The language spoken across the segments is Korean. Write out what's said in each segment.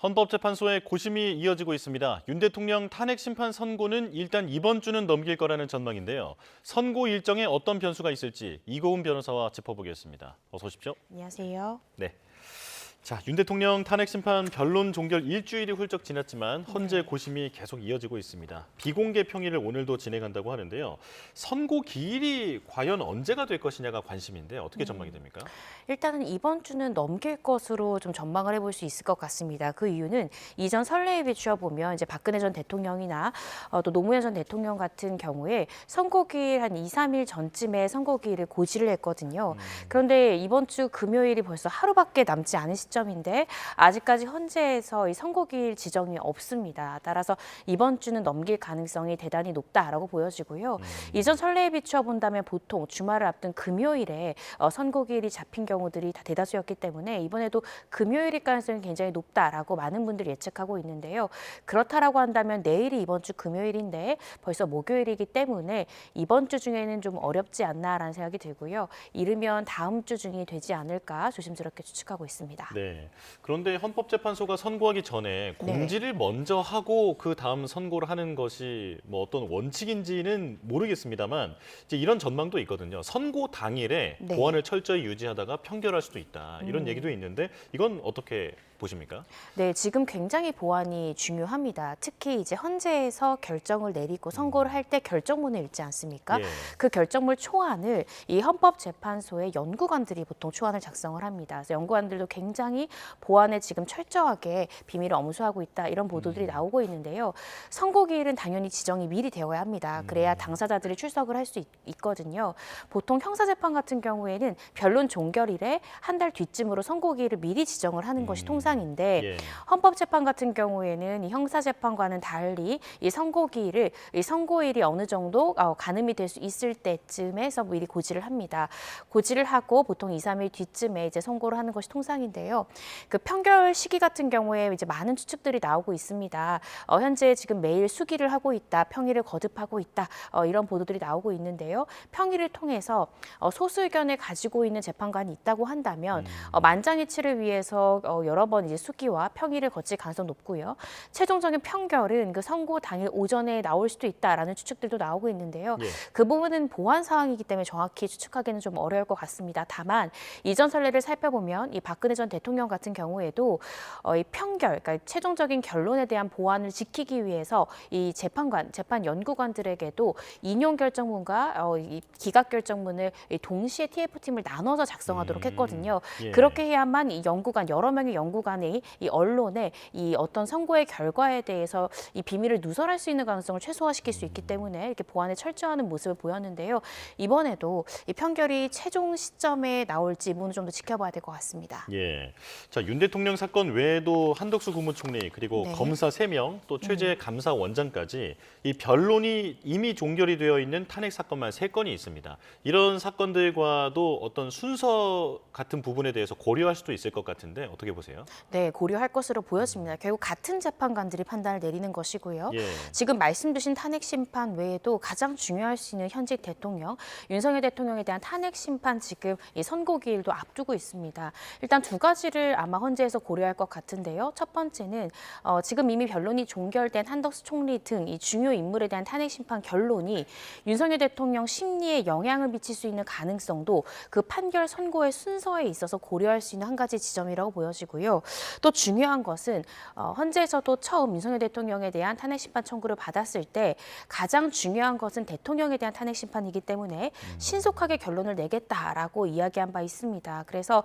헌법재판소의 고심이 이어지고 있습니다. 윤 대통령 탄핵 심판 선고는 일단 이번 주는 넘길 거라는 전망인데요. 선고 일정에 어떤 변수가 있을지 이고은 변호사와 짚어보겠습니다. 어서 오십시오. 안녕하세요. 네. 자, 윤 대통령 탄핵 심판 변론 종결 일주일이 훌쩍 지났지만 헌재 고심이 계속 이어지고 있습니다. 비공개 평의를 오늘도 진행한다고 하는데요. 선고 기일이 과연 언제가 될 것이냐가 관심인데 어떻게 전망이 됩니까? 일단은 이번 주는 넘길 것으로 좀 전망을 해볼 수 있을 것 같습니다. 그 이유는 이전 선례에 비추어 보면 이제 박근혜 전 대통령이나 또 노무현 전 대통령 같은 경우에 선고기일 한 2, 3일 전쯤에 선고기일을 고지를 했거든요. 그런데 이번 주 금요일이 벌써 하루밖에 남지 않은 시점인데 아직까지 헌재에서 이 선고기일 지정이 없습니다. 따라서 이번 주는 넘길 가능성이 대단히 높다라고 보여지고요. 이전 선례에 비추어 본다면 보통 주말을 앞둔 금요일에 선고기일이 잡힌 경우들이 다 대다수였기 때문에 이번에도 금요일일 가능성이 굉장히 높다라고 많은 분들이 예측하고 있는데요. 그렇다라고 한다면 내일이 이번 주 금요일인데 벌써 목요일이기 때문에 이번 주 중에는 좀 어렵지 않나라는 생각이 들고요. 이르면 다음 주 중이 되지 않을까 조심스럽게 추측하고 있습니다. 네. 그런데 헌법재판소가 선고하기 전에 공지를 먼저 하고 그 다음 선고를 하는 것이 뭐 어떤 원칙인지는 모르겠습니다만 이제 이런 전망도 있거든요. 선고 당일에 보안을 철저히 유지하다가 판결할 수도 있다. 이런 얘기도 있는데 이건 어떻게 보십니까? 네, 지금 굉장히 보안이 중요합니다. 특히 이제 헌재에서 결정을 내리고 선고를 할 때 결정문을 읽지 않습니까? 예. 그 결정문 초안을 이 헌법재판소의 연구관들이 보통 초안을 작성을 합니다. 그래서 연구관들도 굉장히 보안에 지금 철저하게 비밀을 엄수하고 있다 이런 보도들이 나오고 있는데요. 선고기일은 당연히 지정이 미리 되어야 합니다. 그래야 당사자들이 출석을 할 수 있거든요. 보통 형사재판 같은 경우에는 변론 종결일에 한 달 뒤쯤으로 선고기일을 미리 지정을 하는 것이 통상인데 예. 헌법재판 같은 경우에는 이 형사재판과는 달리 이 선고기일을 이 선고일이 어느 정도 가늠이 될 수 있을 때쯤에서 미리 고지를 합니다. 고지를 하고 보통 2, 3일 뒤쯤에 이제 선고를 하는 것이 통상인데요. 그 판결 시기 같은 경우에 이제 많은 추측들이 나오고 있습니다. 현재 지금 매일 수기를 하고 있다, 평일을 거듭하고 있다 이런 보도들이 나오고 있는데요. 평일을 통해서 소수 의견을 가지고 있는 재판관이 있다고 한다면 만장일치를 위해서 여러 번 이제 수기와 평일을 거칠 가능성 높고요. 최종적인 판결은 그 선고 당일 오전에 나올 수도 있다라는 추측들도 나오고 있는데요. 예. 그 부분은 보안 사항이기 때문에 정확히 추측하기는 좀 어려울 것 같습니다. 다만 이전 선례를 살펴보면 이 박근혜 전 대통령 같은 경우에도 이 판결, 그러니까 최종적인 결론에 대한 보안을 지키기 위해서 이 재판 연구관들에게도 인용 결정문과 이 기각 결정문을 동시에 TF팀을 나눠서 작성하도록 했거든요. 예. 그렇게 해야만 이 연구관 여러 명의 연구관이 이 언론에 이 어떤 선고의 결과에 대해서 이 비밀을 누설할 수 있는 가능성을 최소화시킬 수 있기 때문에 이렇게 보안에 철저하는 모습을 보였는데요. 이번에도 이 판결이 최종 시점에 나올지 이 부분을 좀 더 지켜봐야 될 것 같습니다. 예. 자, 윤 대통령 사건 외에도 한덕수 국무총리 그리고 검사 3명 또 최재 감사원장까지 이 변론이 이미 종결이 되어 있는 탄핵 사건만 3건이 있습니다. 이런 사건들과도 어떤 순서 같은 부분에 대해서 고려할 수도 있을 것 같은데 어떻게 보세요? 네, 고려할 것으로 보여집니다. 결국 같은 재판관들이 판단을 내리는 것이고요. 예. 지금 말씀 주신 탄핵 심판 외에도 가장 중요할 수 있는 현직 대통령, 윤석열 대통령에 대한 탄핵 심판 지금 이 선고기일도 앞두고 있습니다. 일단 두 가지를 아마 헌재에서 고려할 것 같은데요. 첫 번째는 지금 이미 변론이 종결된 한덕수 총리 등 이 중요 인물에 대한 탄핵 심판 결론이 윤석열 대통령 심리에 영향을 미칠 수 있는 가능성도 그 판결 선고의 순서에 있어서 고려할 수 있는 한 가지 지점이라고 보여지고요. 또 중요한 것은 헌재에서도 처음 윤석열 대통령에 대한 탄핵 심판 청구를 받았을 때 가장 중요한 것은 대통령에 대한 탄핵 심판이기 때문에 신속하게 결론을 내겠다라고 이야기한 바 있습니다. 그래서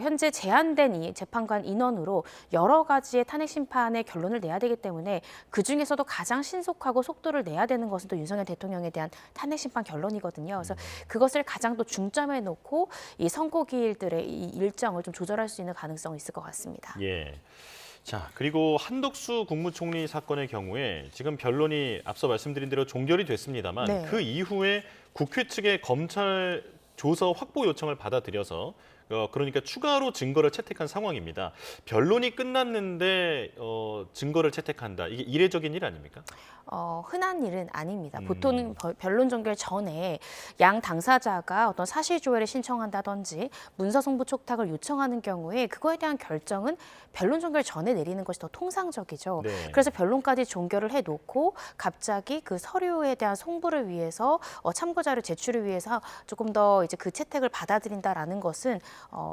현재 제한된 이 재판관 인원으로 여러 가지의 탄핵 심판의 결론을 내야 되기 때문에 그중에서도 가장 신속하고 속도를 내야 되는 것은 또 윤석열 대통령에 대한 탄핵 심판 결론이거든요. 그래서 그것을 가장 또 중점에 놓고 이 선고기일들의 이 일정을 좀 조절할 수 있는 가능성이 있을 것 같습니다. 예. 자, 그리고 한덕수 국무총리 사건의 경우에 지금 변론이 앞서 말씀드린 대로 종결이 됐습니다만 그 이후에 국회 측의 검찰 조서 확보 요청을 받아들여서 그러니까 추가로 증거를 채택한 상황입니다. 변론이 끝났는데 증거를 채택한다. 이게 이례적인 일 아닙니까? 흔한 일은 아닙니다. 보통 변론 종결 전에 양 당사자가 어떤 사실 조회를 신청한다든지 문서 송부 촉탁을 요청하는 경우에 그거에 대한 결정은 변론 종결 전에 내리는 것이 더 통상적이죠. 네. 그래서 변론까지 종결을 해놓고 갑자기 그 서류에 대한 송부를 위해서 참고 자료 제출을 위해서 조금 더 이제 그 채택을 받아들인다라는 것은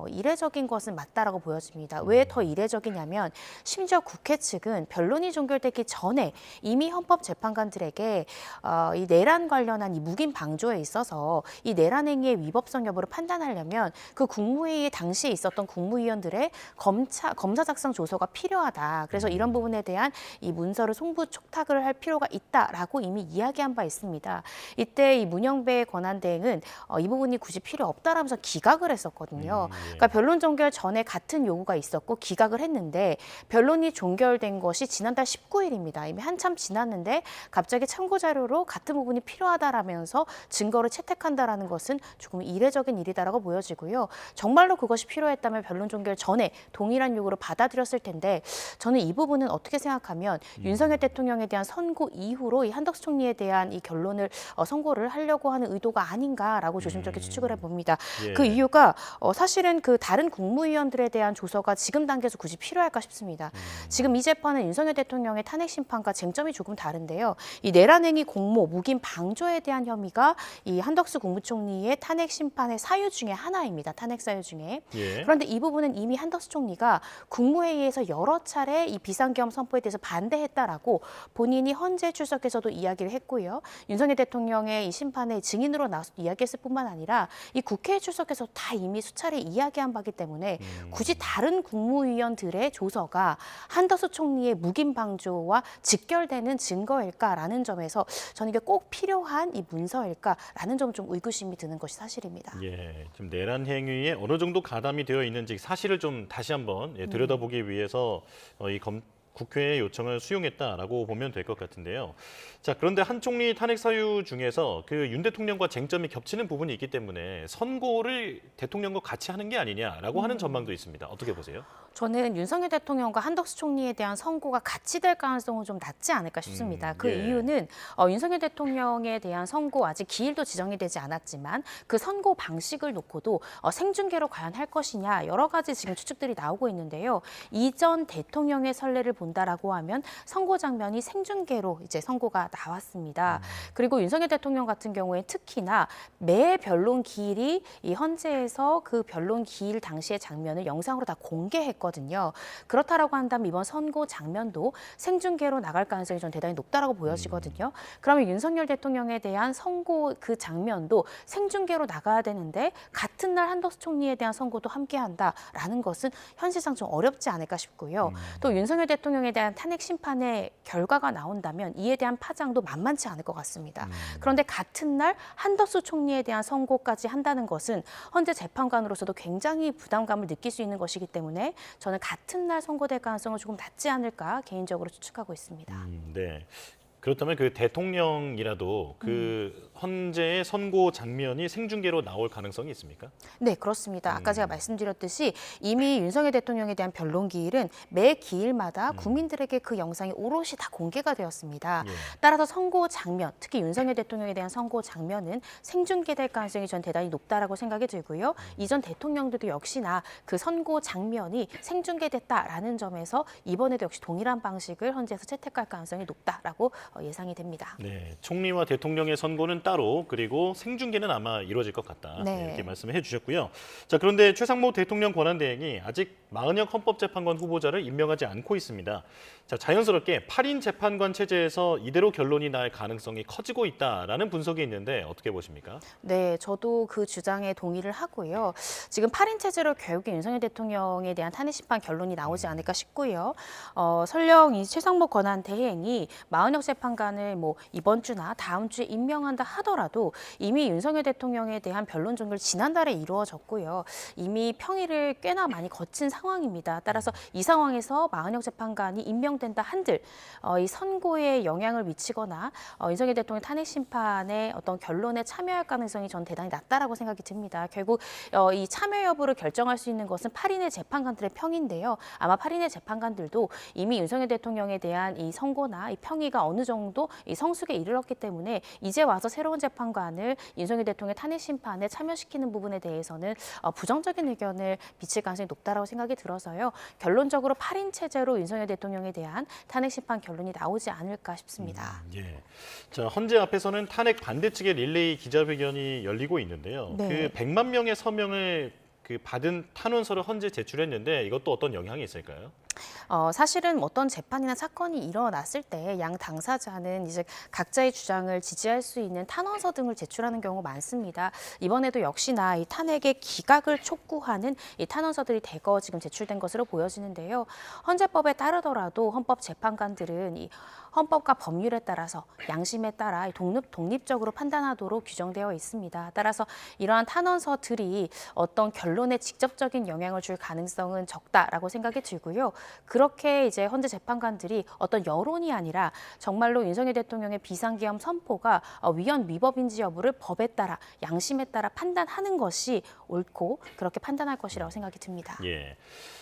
이례적인 것은 맞다라고 보여집니다. 왜 더 이례적이냐면 심지어 국회 측은 변론이 종결되기 전에 이미 헌법재판관들에게 이 내란 관련한 이 묵인 방조에 있어서 이 내란 행위의 위법성 여부를 판단하려면 그 국무회의 당시에 있었던 국무위원들의 검사 작성 조서가 필요하다. 그래서 이런 부분에 대한 이 문서를 송부 촉탁을 할 필요가 있다라고 이미 이야기한 바 있습니다. 이때 이 문영배 권한대행은 이 부분이 굳이 필요 없다라면서 기각을 했었거든요. 예. 그러니까 변론 종결 전에 같은 요구가 있었고 기각을 했는데 변론이 종결된 것이 지난달 19일입니다. 이미 한참 지났는데 갑자기 참고 자료로 같은 부분이 필요하다라면서 증거를 채택한다라는 것은 조금 이례적인 일이다라고 보여지고요. 정말로 그것이 필요했다면 변론 종결 전에 동일한 요구를 받아들였을 텐데 저는 이 부분은 어떻게 생각하면 윤석열 대통령에 대한 선고 이후로 이 한덕수 총리에 대한 이 결론을 선고를 하려고 하는 의도가 아닌가라고 조심스럽게 추측을 해봅니다. 예. 그 이유가 사실은 그 다른 국무위원들에 대한 조서가 지금 단계에서 굳이 필요할까 싶습니다. 지금 이 재판은 윤석열 대통령의 탄핵 심판과 쟁점이 조금 다른데요. 이 내란행위 공모, 묵인 방조에 대한 혐의가 이 한덕수 국무총리의 탄핵 심판의 사유 중에 하나입니다. 탄핵 사유 중에. 예. 그런데 이 부분은 이미 한덕수 총리가 국무회의에서 여러 차례 이 비상계엄 선포에 대해서 반대했다라고 본인이 헌재 출석해서도 이야기를 했고요. 윤석열 대통령의 이 심판의 증인으로 나서 이야기했을 뿐만 아니라 이 국회에 출석해서 다 이미 수차례 이야기한 바기 때문에 굳이 다른 국무위원들의 조서가 한덕수 총리의 묵인 방조와 직결되는 증거일까라는 점에서 저는 이게 꼭 필요한 이 문서일까라는 점 좀 의구심이 드는 것이 사실입니다. 예, 지금 내란 행위에 어느 정도 가담이 되어 있는지 사실을 좀 다시 한번 들여다보기 위해서 국회의 요청을 수용했다라고 보면 될 것 같은데요. 자, 그런데 한 총리 탄핵 사유 중에서 그 윤 대통령과 쟁점이 겹치는 부분이 있기 때문에 선고를 대통령과 같이 하는 게 아니냐라고 하는 전망도 있습니다. 어떻게 보세요? 저는 윤석열 대통령과 한덕수 총리에 대한 선고가 같이 될 가능성은 좀 낮지 않을까 싶습니다. 그 예. 이유는 윤석열 대통령에 대한 선고 아직 기일도 지정이 되지 않았지만 그 선고 방식을 놓고도 생중계로 과연 할 것이냐 여러 가지 지금 추측들이 나오고 있는데요. 이전 대통령의 선례를 본다라고 하면 선고 장면이 생중계로 이제 선고가 나왔습니다. 그리고 윤석열 대통령 같은 경우에 특히나 매 변론 기일이 이 헌재에서 그 변론 기일 당시의 장면을 영상으로 다 공개했거든요. 그렇다라고 한다면 이번 선고 장면도 생중계로 나갈 가능성이 좀 대단히 높다라고 보여지거든요. 그러면 윤석열 대통령에 대한 선고 그 장면도 생중계로 나가야 되는데 같은 날 한덕수 총리에 대한 선고도 함께한다라는 것은 현실상 좀 어렵지 않을까 싶고요. 또 윤석열 대통령에 대한 탄핵 심판의 결과가 나온다면 이에 대한 파장도 만만치 않을 것 같습니다. 그런데 같은 날 한덕수 총리에 대한 선고까지 한다는 것은 헌재 재판관으로서도 굉장히 부담감을 느낄 수 있는 것이기 때문에 저는 같은 날 선고될 가능성은 조금 낮지 않을까 개인적으로 추측하고 있습니다. 네. 그렇다면 그 대통령이라도 그 헌재의 선고 장면이 생중계로 나올 가능성이 있습니까? 네, 그렇습니다. 아까 제가 말씀드렸듯이 이미 윤석열 대통령에 대한 변론 기일은 매 기일마다 국민들에게 그 영상이 오롯이 다 공개가 되었습니다. 예. 따라서 선고 장면, 특히 윤석열 대통령에 대한 선고 장면은 생중계될 가능성이 전 대단히 높다라고 생각이 들고요. 이전 대통령들도 역시나 그 선고 장면이 생중계됐다라는 점에서 이번에도 역시 동일한 방식을 헌재에서 채택할 가능성이 높다라고 예상이 됩니다. 네, 총리와 대통령의 선고는 따로 그리고 생중계는 아마 이루어질 것 같다. 네. 이렇게 말씀을 해주셨고요. 자, 그런데 최상목 대통령 권한대행이 아직 마은혁 헌법재판관 후보자를 임명하지 않고 있습니다. 자, 자연스럽게 8인 재판관 체제에서 이대로 결론이 날 가능성이 커지고 있다라는 분석이 있는데 어떻게 보십니까? 네, 저도 그 주장에 동의를 하고요. 지금 8인 체제로 결국에 윤석열 대통령에 대한 탄핵 심판 결론이 나오지 않을까 싶고요. 설령 이 최상목 권한 대행이 마은혁 재판관을 뭐 이번 주나 다음 주에 임명한다 하더라도 이미 윤석열 대통령에 대한 변론 종결 지난달에 이루어졌고요. 이미 평일을 꽤나 많이 거친 상황입니다. 따라서 이 상황에서 마은영 재판관이 임명된다 한들 이 선고에 영향을 미치거나 윤석열 대통령 탄핵 심판의 어떤 결론에 참여할 가능성이 전 대단히 낮다라고 생각이 듭니다. 결국 이 참여 여부를 결정할 수 있는 것은 8인의 재판관들의 평인데요. 아마 8인의 재판관들도 이미 윤석열 대통령에 대한 이 선고나 이 평의가 어느 정도 이 성숙에 이르렀기 때문에 이제 와서 새로운 재판관을 윤석열 대통령 탄핵 심판에 참여시키는 부분에 대해서는 부정적인 의견을 비칠 가능성이 높다라고 생각이 들어서요. 결론적으로 8인 체제로 윤석열 대통령에 대한 탄핵 심판 결론이 나오지 않을까 싶습니다. 예. 자, 헌재 앞에서는 탄핵 반대 측의 릴레이 기자회견이 열리고 있는데요. 네. 그 100만 명의 서명을 받은 탄원서를 헌재 제출했는데 이것도 어떤 영향이 있을까요? 사실은 어떤 재판이나 사건이 일어났을 때 양 당사자는 이제 각자의 주장을 지지할 수 있는 탄원서 등을 제출하는 경우가 많습니다. 이번에도 역시나 이 탄핵의 기각을 촉구하는 이 탄원서들이 대거 지금 제출된 것으로 보여지는데요. 헌재법에 따르더라도 헌법재판관들은 이 헌법과 법률에 따라서 양심에 따라 독립적으로 판단하도록 규정되어 있습니다. 따라서 이러한 탄원서들이 어떤 결론에 직접적인 영향을 줄 가능성은 적다라고 생각이 들고요. 그렇게 이제 헌재 재판관들이 어떤 여론이 아니라 정말로 윤석열 대통령의 비상계엄 선포가 위헌 위법인지 여부를 법에 따라 양심에 따라 판단하는 것이 옳고 그렇게 판단할 것이라고 생각이 듭니다. 예.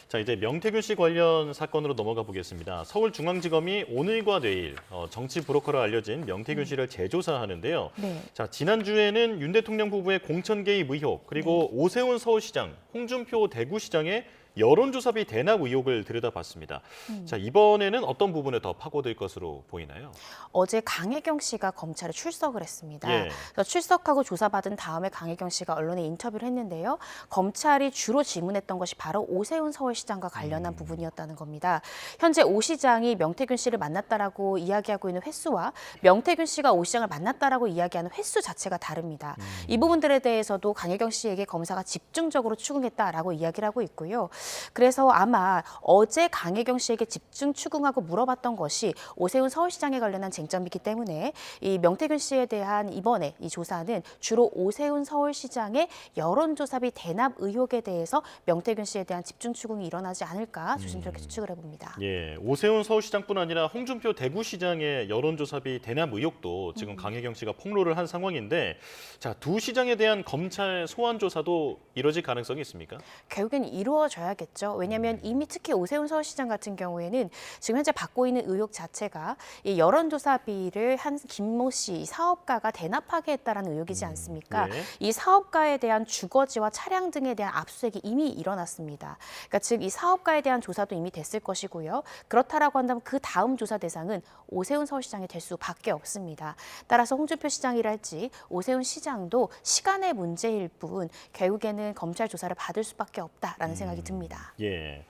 자, 이제 명태균 씨 관련 사건으로 넘어가 보겠습니다. 서울중앙지검이 오늘과 내일 정치 브로커로 알려진 명태균 씨를 재조사하는데요. 네. 자, 지난주에는 윤 대통령 부부의 공천 개입 의혹, 그리고 오세훈 서울시장, 홍준표 대구시장의 여론조사비 대납 의혹을 들여다봤습니다. 자, 이번에는 어떤 부분에 더 파고들 것으로 보이나요? 어제 강혜경 씨가 검찰에 출석을 했습니다. 예. 그래서 출석하고 조사받은 다음에 강혜경 씨가 언론에 인터뷰를 했는데요. 검찰이 주로 질문했던 것이 바로 오세훈 서울시장과 관련한 부분이었다는 겁니다. 현재 오 시장이 명태균 씨를 만났다라고 이야기하고 있는 횟수와 명태균 씨가 오 시장을 만났다라고 이야기하는 횟수 자체가 다릅니다. 이 부분들에 대해서도 강혜경 씨에게 검사가 집중적으로 추궁했다라고 이야기를 하고 있고요. 그래서 아마 어제 강혜경 씨에게 집중 추궁하고 물어봤던 것이 오세훈 서울시장에 관련한 쟁점이기 때문에 이 명태균 씨에 대한 이번에 이 조사는 주로 오세훈 서울시장의 여론조사비 대납 의혹에 대해서 명태균 씨에 대한 집중 추궁이 일어나지 않을까 조심스럽게 추측을 해봅니다. 예, 오세훈 서울시장뿐 아니라 홍준표 대구시장의 여론조사비 대납 의혹도 지금 강혜경 씨가 폭로를 한 상황인데, 자, 두 시장에 대한 검찰 소환 조사도 이뤄질 가능성이 있습니까? 결국엔 이루어져야겠죠. 왜냐하면 이미 특히 오세훈 서울시장 같은 경우에는 지금 현재 받고 있는 의혹 자체가 이 여론조사비를 한 김모 씨 사업가가 대납하게 했다라는 의혹이지 않습니까? 예. 이 사업가에 대한 주거지와 차량 등에 대한 압수수색이 이미 일어났습니다. 그러니까 즉 이 사업가에 대한 조사도 이미 됐을 것이고요. 그렇다라고 한다면 그 다음 조사 대상은 오세훈 서울시장이 될 수밖에 없습니다. 따라서 홍준표 시장이랄지 오세훈 시장도 시간의 문제일 뿐 결국에는 검찰 조사를 받을 수밖에 없다라는 생각이 듭니다. 예.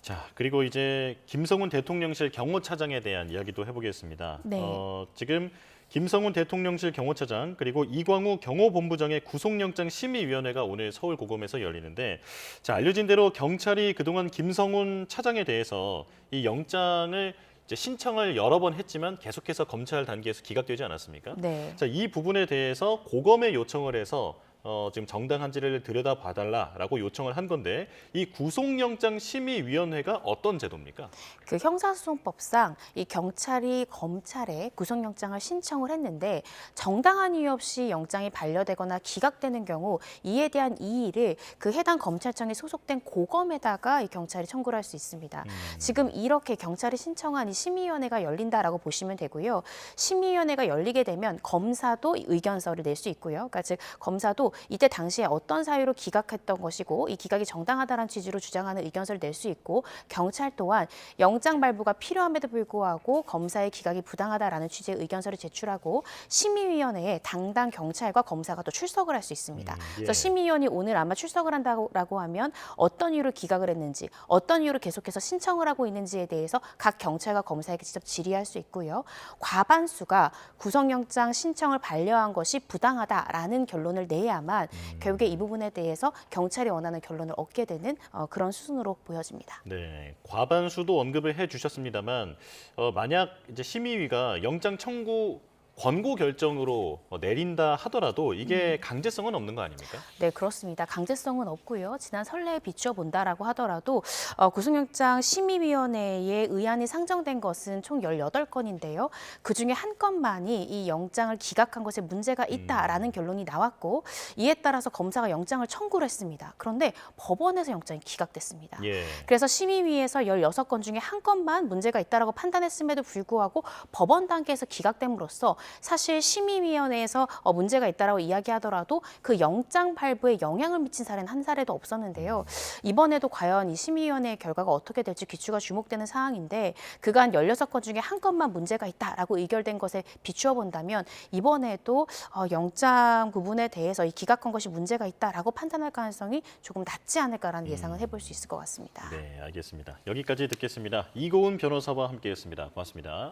자, 그리고 이제 김성훈 대통령실 경호차장에 대한 이야기도 해보겠습니다. 네. 지금 김성훈 대통령실 경호차장 그리고 이광우 경호본부장의 구속영장 심의위원회가 오늘 서울고검에서 열리는데, 자, 알려진 대로 경찰이 그동안 김성훈 차장에 대해서 이 영장을 이제 신청을 여러 번 했지만 계속해서 검찰 단계에서 기각되지 않았습니까? 네. 자, 이 부분에 대해서 고검에 요청을 해서 지금 정당한지를 들여다봐달라라고 요청을 한 건데, 이 구속영장 심의위원회가 어떤 제도입니까? 그 형사소송법상 이 경찰이 검찰에 구속영장을 신청을 했는데 정당한 이유 없이 영장이 반려되거나 기각되는 경우 이에 대한 이의를 그 해당 검찰청에 소속된 고검에다가 이 경찰이 청구를 할 수 있습니다. 지금 이렇게 경찰이 신청한 이 심의위원회가 열린다라고 보시면 되고요. 심의위원회가 열리게 되면 검사도 의견서를 낼 수 있고요. 그러니까 즉 검사도 이때 당시에 어떤 사유로 기각했던 것이고 이 기각이 정당하다는 취지로 주장하는 의견서를 낼 수 있고, 경찰 또한 영장 발부가 필요함에도 불구하고 검사의 기각이 부당하다라는 취지의 의견서를 제출하고 심의위원회에 당당 경찰과 검사가 또 출석을 할 수 있습니다. 예. 그래서 심의위원이 오늘 아마 출석을 한다고 하면 어떤 이유로 기각을 했는지, 어떤 이유로 계속해서 신청을 하고 있는지에 대해서 각 경찰과 검사에게 직접 질의할 수 있고요. 과반수가 구속영장 신청을 반려한 것이 부당하다라는 결론을 내야만 결국에 이 부분에 대해서 경찰이 원하는 결론을 얻게 되는 그런 수순으로 보여집니다. 네, 과반수도 언급을 해주셨습니다만 만약 이제 심의위가 영장 청구 권고 결정으로 내린다 하더라도 이게 강제성은 없는 거 아닙니까? 네, 그렇습니다. 강제성은 없고요. 지난 선례에 비추어 본다라고 하더라도 구속영장 심의위원회에 의안이 상정된 것은 총 18건인데요. 그중에 한 건만이 이 영장을 기각한 것에 문제가 있다라는 결론이 나왔고 이에 따라서 검사가 영장을 청구를 했습니다. 그런데 법원에서 영장이 기각됐습니다. 예. 그래서 심의위에서 16건 중에 한 건만 문제가 있다라고 판단했음에도 불구하고 법원 단계에서 기각됨으로써 사실 심의위원회에서 문제가 있다라고 이야기하더라도 그 영장 발부에 영향을 미친 사례는 한 사례도 없었는데요. 이번에도 과연 이 심의위원회의 결과가 어떻게 될지 귀추가 주목되는 사항인데 그간 16건 중에 한 건만 문제가 있다라고 의결된 것에 비추어 본다면 이번에도 영장 부분에 대해서 이 기각한 것이 문제가 있다라고 판단할 가능성이 조금 낮지 않을까라는 예상을 해볼 수 있을 것 같습니다. 네, 알겠습니다. 여기까지 듣겠습니다. 이고은 변호사와 함께했습니다. 고맙습니다.